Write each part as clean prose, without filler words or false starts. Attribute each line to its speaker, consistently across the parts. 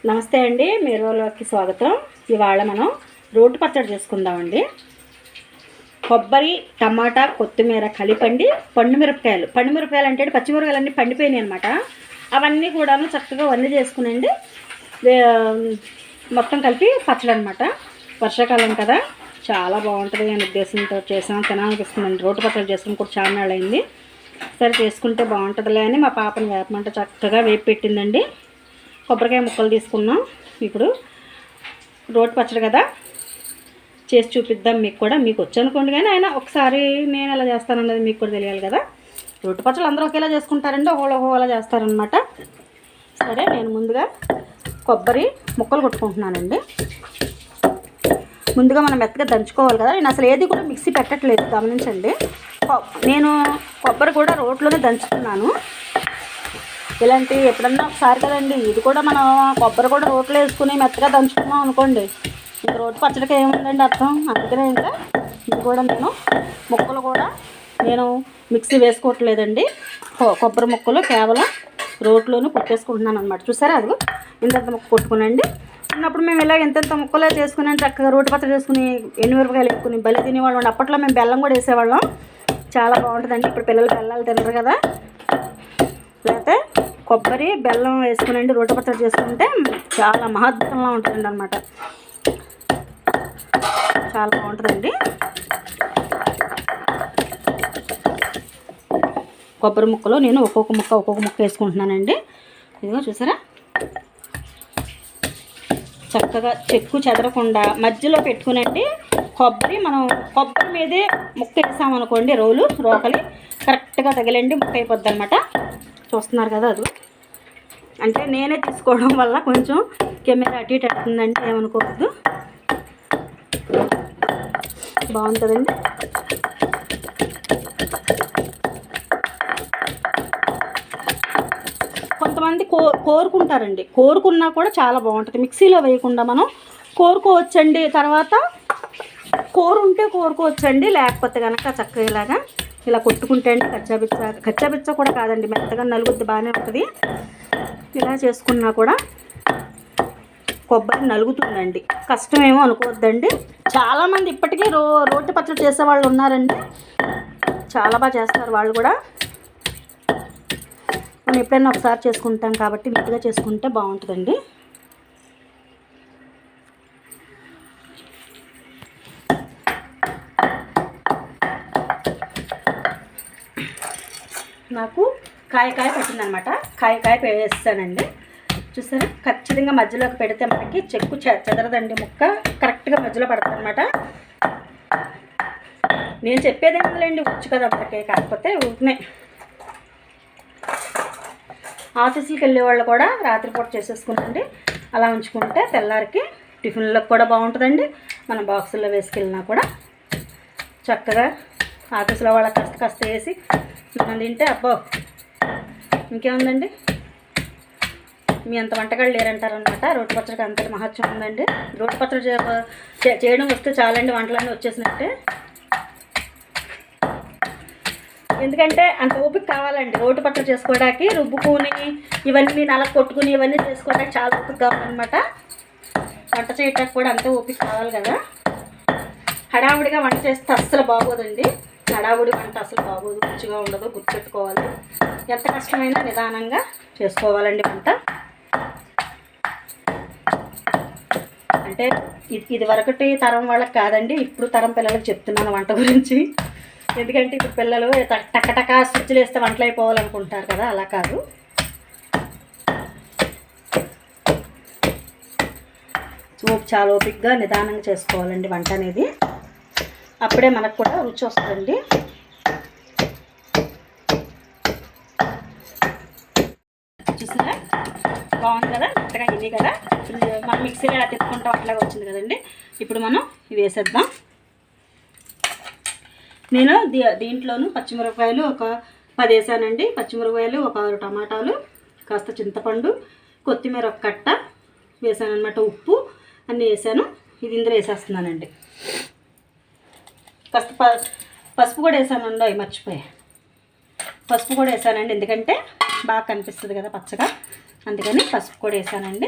Speaker 1: నమస్తే అండి, మీరులోకి స్వాగతం. ఇవాళ మనం రోటి పచ్చడి చేసుకుందామండి. కొబ్బరి, టమాటా, కొత్తిమీర కలిపండి. పండుమిరపకాయలు అంటే పచ్చిమిరపకాయలన్నీ పండిపోయినాయి అనమాట. అవన్నీ కూడా చక్కగా వన్ని చేసుకునండి. మొత్తం కలిపి పచ్చడి అనమాట. వర్షాకాలం కదా, చాలా బాగుంటుంది అనే ఉద్దేశంతో చేసాం. తినాలనిపిస్తుందండి. రోటి పచ్చడి చేసుకుని కూడా చాలా నాళ్ళు అయింది. సరే చేసుకుంటే బాగుంటుందిలే అని మా పాపని వేపమంట చక్కగా వేపి పెట్టిందండి. కొబ్బరికాయ ముక్కలు తీసుకున్నాం. ఇప్పుడు రోటి పచ్చడి కదా, చేసి చూపిద్దాం మీకు కూడా. మీకు వచ్చి అనుకోండి, కానీ అయినా ఒకసారి నేను ఎలా చేస్తానన్నది మీకు కూడా తెలియాలి కదా. రోటి పచ్చళ్ళు అందరూ ఒకేలా చేసుకుంటారండి, ఒక్కోలా చేస్తారనమాట. సరే, నేను ముందుగా కొబ్బరి ముక్కలు కొట్టుకుంటున్నానండి. ముందుగా మనం మెత్తగా దంచుకోవాలి కదా. నేను అసలు ఏది కూడా మిక్సీ పెట్టట్లేదు, గమనించండి. నేను కొబ్బరి కూడా రోట్లోనే దంచుతున్నాను. ఇలాంటి ఎప్పుడన్నా ఒకసారి కదండి. ఇది కూడా మనం కొబ్బరి కూడా రోట్లో వేసుకుని మెత్తగా దంచుకున్నాం అనుకోండి, ఇంకా రోటి పచ్చడికి ఏముందండి అర్థం. అందుకనే ఇంకా ఇది కూడా ముక్కలు కూడా నేను మిక్సీ వేసుకోవట్లేదండి. కొబ్బరి ముక్కలు కేవలం రోట్లోనే కొట్టేసుకుంటున్నాను అనమాట. చూసారా, అది ఇంతంత ముక్క కొట్టుకునండి. ఉన్నప్పుడు మేము ఇలా ఎంతెంత ముక్కలే చేసుకుని చక్కగా రోటి పచ్చడి చేసుకుని ఎండుమిరపకాయలు వేసుకుని బలి తినేవాళ్ళం. అప్పట్లో మేము బెల్లం కూడా వేసేవాళ్ళం. చాలా బాగుంటుందండి. ఇప్పుడు పిల్లలు బెల్లాలు తినరు కదా. లేకపోతే కొబ్బరి బెల్లం వేసుకునండి రోటి పచ్చడి చేసుకుంటే చాలా మహాద్భుతంగా ఉంటుందండి అనమాట. చాలా బాగుంటుందండి. కొబ్బరి ముక్కలో నేను ఒక్కొక్క ముక్క వేసుకుంటున్నానండి. ఇదిగో చూసారా, చక్కగా చెక్కు చెదరకుండా మధ్యలో పెట్టుకునండి. మనం కొబ్బరి మీదే ముక్క వేసామనుకోండి, రోకలి కరెక్ట్గా తగిలండి ముక్క అయిపోద్ది అనమాట. చూస్తున్నారు కదా, అది అంటే నేనే తీసుకోవడం వల్ల కొంచెం కెమెరా అటు ఇటు అవుతుందంటే ఏమనుకోవద్దు. బాగుంటుందండి. కొంతమంది కోరుకుంటారండి. కోరుకున్నా కూడా చాలా బాగుంటుంది. మిక్సీలో వేయకుండా మనం కోరుకోవచ్చండి. తర్వాత ఉంటే కోరుకోవచ్చండి. లేకపోతే కనుక చక్కగా ఇలా కొట్టుకుంటే అండి కచ్చాబిచ్చ కూడా కాదండి, మెత్తగా నలుగుద్ది, బాగానే ఉంటుంది. ఇలా చేసుకున్నా కూడా కొబ్బరి నలుగుతుందండి. కష్టమేమో అనుకోవద్దండి. చాలామంది ఇప్పటికీ రోటి పచ్చడి చేసేవాళ్ళు ఉన్నారండి. చాలా బాగా చేస్తారు వాళ్ళు కూడా. మనం ఎప్పుడైనా ఒకసారి చేసుకుంటాం కాబట్టి నీట్గా చేసుకుంటే బాగుంటుందండి. నాకు కాయ పట్టిందనమాట. కాయ వేస్తానండి. చూసారా, ఖచ్చితంగా మధ్యలోకి పెడితే మనకి చెక్కు చెదరదండి. ముక్క కరెక్ట్గా మధ్యలో పడుతుంది అనమాట. నేను చెప్పేది ఏమిలేండి, వచ్చు కదా అప్పటికే. కాకపోతే ఊరినే ఆఫీసులకు వెళ్ళే వాళ్ళు కూడా రాత్రిపూట చేసేసుకుంటండి. అలా ఉంచుకుంటే తెల్లారికి టిఫిన్లకు కూడా బాగుంటుందండి. మన బాక్సుల్లో వేసుకెళ్ళినా కూడా చక్కగా ఆఫీసులో వాళ్ళకి కాస్త వేసి మనం తింటే అబ్బో ఇంకేముందండి, మీ అంత వంటకాలు లేరంటారనమాట. రోటి పచ్చడికి అంతటి మహత్యం ఉందండి. రోటి పచ్చడి చేయడం వస్తే చాలండి, వంటలన్నీ వచ్చేసినట్టే. ఎందుకంటే అంత ఓపిక కావాలండి రోటి పచ్చడి చేసుకోవడానికి. రుబ్బుకుని ఇవన్నీ నలక కొట్టుకుని ఇవన్నీ చేసుకోవడానికి చాలా ఓపిక కావాలన్నమాట. వంట చేయడానికి కూడా అంతే ఓపిక కావాలి కదా. హడావుడిగా వంట చేస్తే అస్సలు బాగోదండి. హడావుడి వంట అసలు బాగోదు, రుచిగా ఉండదు. గుర్తుపెట్టుకోవాలి, ఎంత కష్టమైనా నిదానంగా చేసుకోవాలండి వంట. అంటే ఇది వరకటి తరం వాళ్ళకి కాదండి, ఇప్పుడు తరం పిల్లలకు చెప్తున్నాను వంట గురించి. ఎందుకంటే ఇప్పుడు పిల్లలు టకటక స్విచ్లు వేస్తే వంటలు అయిపోవాలనుకుంటారు కదా, అలా కాదు. చాలా ఓపికగా నిదానంగా చేసుకోవాలండి వంట అనేది. అప్పుడే మనకు కూడా రుచి వస్తుందండి. చూసారా, బాగుంది కదా, మెత్తగా ఇది కదా. మనం మిక్సీలో ఎలా తీసుకుంటాం అట్లాగా వచ్చింది కదండి. ఇప్పుడు మనం ఇవి వేసేద్దాం. నేను దీంట్లోనూ పచ్చిమిరపకాయలు ఒక 10 వేసానండి. పచ్చిమిరపకాయలు ఒక 6 టమాటాలు, కాస్త చింతపండు, కొత్తిమీర ఒక కట్ట వేసాను అనమాట. ఉప్పు అన్నీ వేసాను. ఇది ఇందులో వేసేస్తున్నానండి. కాస్త పసుపు కూడా వేసానండి, అవి మర్చిపోయా. పసుపు కూడా వేసానండి, ఎందుకంటే బాగా కనిపిస్తుంది కదా పచ్చగా, అందుకని పసుపు కూడా వేసానండి.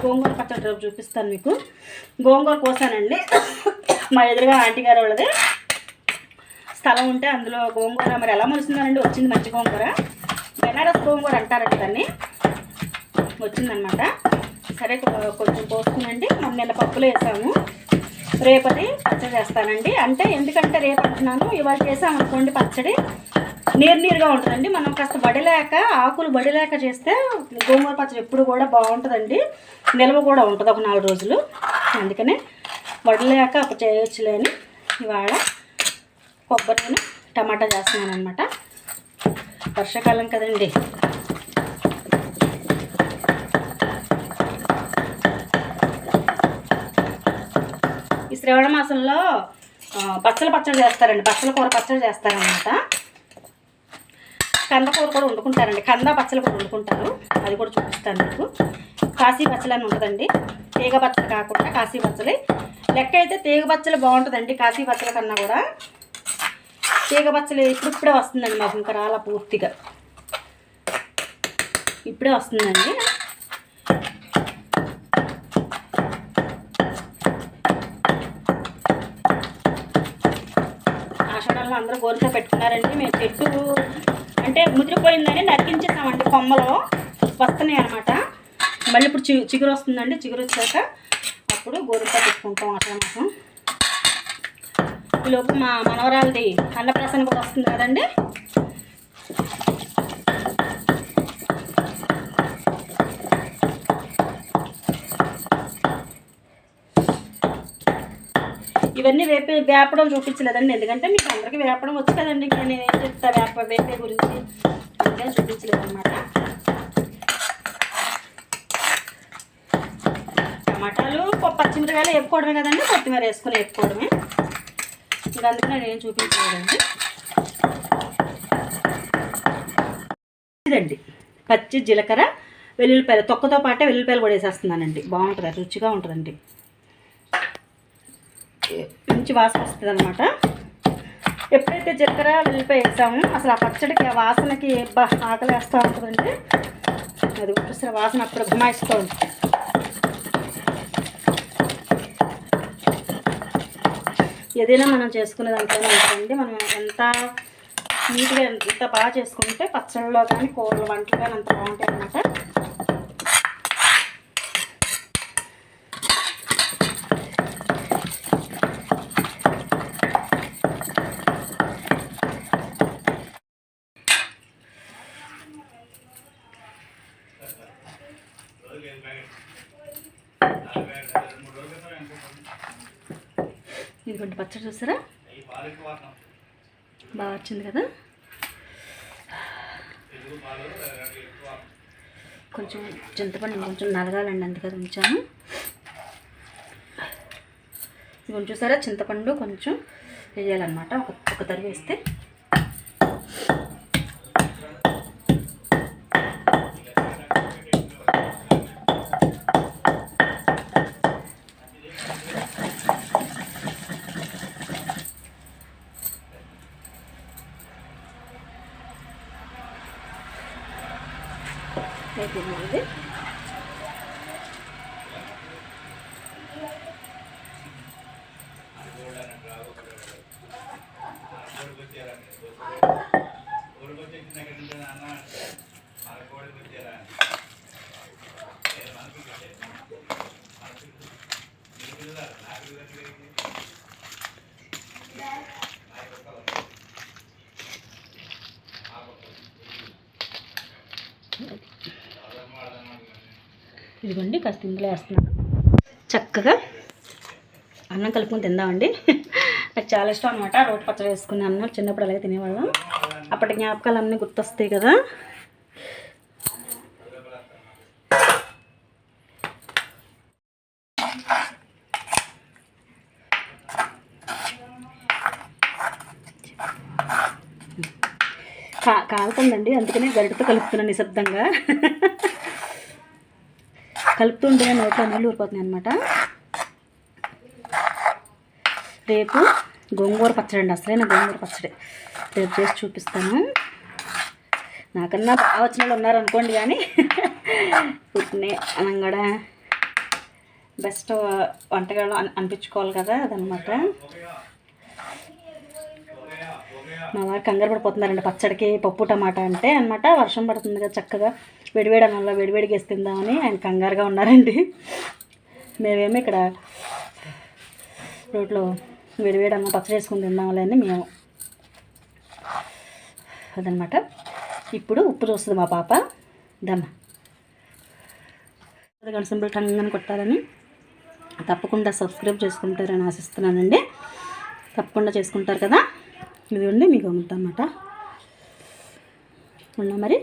Speaker 1: గోంగూర పచ్చడి రేపు చూపిస్తాను మీకు. గోంగూర కోసానండి మా ఎదురుగా ఆంటీ గారు వాళ్ళది స్థలం ఉంటే అందులో గోంగూర మరి ఎలా మొలుస్తుందండి, వచ్చింది మంచి గోంగూర, బెనారస్ గోంగూర అంటారండి దాన్ని, వచ్చిందనమాట. సరే కొంచెం కోసుకునండి. మనం నిన్న పప్పులో వేసాము, రేపటి పచ్చడి చేస్తానండి. అంటే ఎందుకంటే రేపు అంటున్నాను, ఇవాళ చేసామనుకోండి పచ్చడి నీరుగా ఉంటుందండి. మనం కాస్త బడిలేక ఆకులు బడిలేక చేస్తే గోంగూర పచ్చడి ఎప్పుడు కూడా బాగుంటుందండి, నిల్వ కూడా ఉంటుంది ఒక 4 రోజులు. అందుకనే బడిలేక అప్పుడు చేయొచ్చులే అని ఇవాళ కొబ్బరిని టమాటా చేస్తున్నాను అనమాట. వర్షాకాలం కదండి. ఈ శ్రావణ మాసంలో పచ్చడి చేస్తారండి, బచ్చల కూర పచ్చడి చేస్తారనమాట. కందకూర కూడా వండుకుంటారండి, కంద పచ్చలు కూడా వండుకుంటారు, అది కూడా చూపిస్తాను మీకు. కాశీ పచ్చలు అని ఉంటుందండి, తీగ పచ్చలు కాకుండా కాశీ పచ్చలి. లెక్క అయితే తీగ పచ్చలు బాగుంటుందండి, కాశీ పచ్చల కన్నా కూడా. తీగ పచ్చలి ఇప్పుడే వస్తుందండి మాకు, ఇంకా రాలా పూర్తిగా, ఇప్పుడే వస్తుందండి. ఆషాఢంలో అందరూ గోరుతో పెట్టుకున్నారండి. మేము చెట్టు అంటే ముదిరిపోయిందని నరికించేసామండి, కొమ్మలో వస్తున్నాయి అనమాట. మళ్ళీ ఇప్పుడు చిగురు వస్తుందండి, చిగురు వచ్చాక అప్పుడు గోరుతో పెట్టుకుంటాం ఆషాఢ మాసం. ఈలోపు మా మనవరాలది అన్నప్రాసన కూడా వస్తుంది కదండి. ఇవన్నీ వేపడం చూపించలేదండి, ఎందుకంటే మీకు అందరికీ వేపడం వచ్చు కదండి. నేను ఏం చెప్తా వేపే గురించి అందుకని చూపించలేదు అనమాట. టమాటాలు పచ్చిమిరకాయలు వేపుకోవడమే కదండి, కొత్తిమీర వేసుకొని వేపుకోవడమే, ఇంకా అందుకని నేను ఏం చూపించలేదండి. ఇదండి పచ్చి జీలకర్ర వెల్లుల్లిపాయలు, తొక్కతో పాటే వెల్లుల్లిపాయలు కూడా వేసేస్తున్నానండి. బాగుంటుంది, రుచిగా ఉంటుందండి, మంచి వాసన వస్తుంది అనమాట. ఎప్పుడైతే జీలకర్ర వెల్లుల్లిపాయ వేసామో అసలు ఆ పచ్చడికి ఆ వాసనకి ఆకలి వేస్తూ ఉంటుందండి. అది చూసిన వాసన అప్పుడు గుమాయిస్తూ ఉంటుంది. ఏదైనా మనం చేసుకునే దాంట్లోనే ఉంటుందండి. మనం ఎంత నీట్గా ఎంత బాగా చేసుకుంటే పచ్చళ్ళలో కానీ కూరలు వంటలు కానీ అంత బాగుంటాయి అన్నమాట. ఇదిగోండి పచ్చడి చూసారా, బాగా వచ్చింది కదా. కొంచెం చింతపండు కొంచెం నలగాలండి, అందుకని ఉంచాను. ఇదిగోండి చూసారా, చింతపండు కొంచెం వేయాలన్నమాట, ఒక తరి వేస్తే. అయిపోయింది. ఇదిగోండి కాస్త ఇందులో వేస్తున్నాను. చక్కగా అన్నం కలుపుకొని తిందామండి. నాకు చాలా ఇష్టం అనమాట రోటి పచ్చడి వేసుకుని అన్నం. చిన్నప్పుడు అలాగే తినేవాళ్ళం, అప్పటి జ్ఞాపకాలు అన్నీ గుర్తొస్తాయి కదా. కాలుతుందండి, అందుకనే గరిటతో కలుపుతున్నాను నిశ్శబ్దంగా. కలుపుతుంటే నోట్లో నీళ్ళు ఊరిపోతున్నాయి అనమాట. రేపు గోంగూర పచ్చడి అండి, అసలైన గోంగూర పచ్చడి రేపు చేసి చూపిస్తాను. నాకన్నా బాగా వచ్చిన వాళ్ళు ఉన్నారనుకోండి, కానీ పుట్టినే అనంగడ బెస్ట్ వంటకాలు అనిపించుకోవాలి కదా, అదనమాట. మా వారు కంగారు పడిపోతున్నారండి పచ్చడికి పప్పు టమాటా అంటే అనమాట. వర్షం పడుతుంది కదా, చక్కగా వేడివేడి అన్నంలో వేడివేడిగా వేసి తిందామని ఆయన కంగారుగా ఉన్నారండి. మేమేమో ఇక్కడ రోట్లో వేడివేడి అన్నం పచ్చడి వేసుకుని తిందామని అని మేము, అదనమాట. ఇప్పుడు ఉప్పు చూస్తుంది మా పాప. దమ్మ సింపుల్ టంగని కొట్టాలని తప్పకుండా సబ్స్క్రైబ్ చేసుకుంటారని ఆశిస్తున్నానండి. తప్పకుండా చేసుకుంటారు కదా. ఇదిగోండి మీకు అమ్ముతామన్నమాట. ఉన్నా మరి.